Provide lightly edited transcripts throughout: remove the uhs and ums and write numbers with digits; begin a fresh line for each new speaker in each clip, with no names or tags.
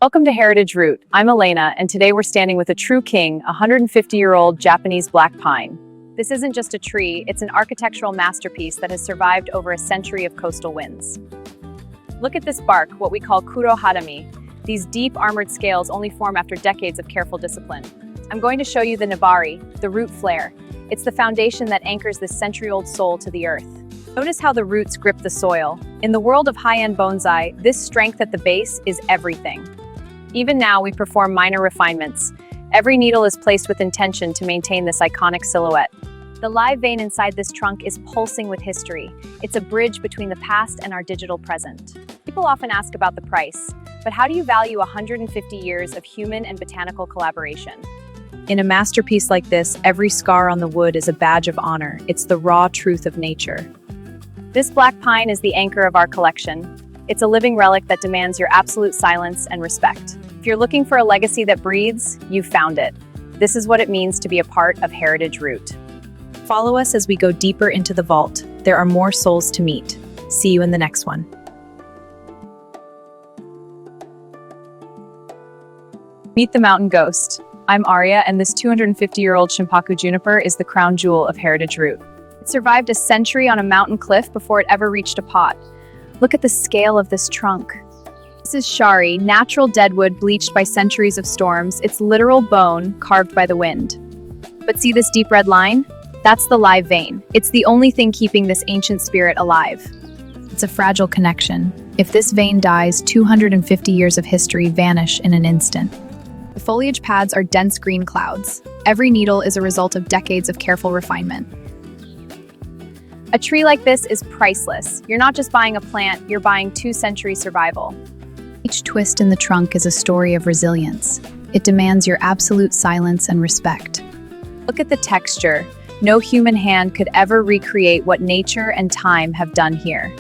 Welcome to Heritage Route. I'm Elena, and today we're standing with a true king, a 150-year-old Japanese black pine. This isn't just a tree, it's an architectural masterpiece that has survived over a century of coastal winds. Look at this bark, what we call Kuro-hadami. These deep, armored scales only form after decades of careful discipline. I'm going to show you the nabari, the root flare. It's the foundation that anchors this century-old soul to the earth. Notice how the roots grip the soil. In the world of high-end bonsai, this strength at the base is everything. Even now, we perform minor refinements. Every needle is placed with intention to maintain this iconic silhouette. The live vein inside this trunk is pulsing with history. It's a bridge between the past and our digital present. People often ask about the price, but how do you value 150 years of human and botanical collaboration? In a masterpiece like this, every scar on the wood is a badge of honor. It's the raw truth of nature. This black pine is the anchor of our collection. It's a living relic that demands your absolute silence and respect. If you're looking for a legacy that breathes, you've found it. This is what it means to be a part of Heritage Route. Follow us as we go deeper into the vault. There are more souls to meet. See you in the next one. Meet the Mountain Ghost. I'm Aria, and this 250-year-old Shimpaku juniper is the crown jewel of Heritage Route. It survived a century on a mountain cliff before it ever reached a pot. Look at the scale of this trunk. This is Shari, natural deadwood bleached by centuries of storms. It's literal bone carved by the wind. But see this deep red line? That's the live vein. It's the only thing keeping this ancient spirit alive. It's a fragile connection. If this vein dies, 250 years of history vanish in an instant. The foliage pads are dense green clouds. Every needle is a result of decades of careful refinement. A tree like this is priceless. You're not just buying a plant, you're buying 2-century survival. Each twist in the trunk is a story of resilience. It demands your absolute silence and respect. Look at the texture. No human hand could ever recreate what nature and time have done here.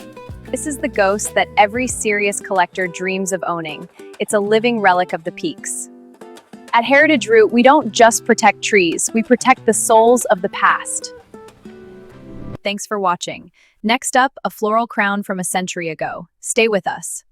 This is the ghost that every serious collector dreams of owning. It's a living relic of the peaks. At Heritage Route, we don't just protect trees, we protect the souls of the past. Thanks for watching. Next up, a floral crown from a century ago. Stay with us.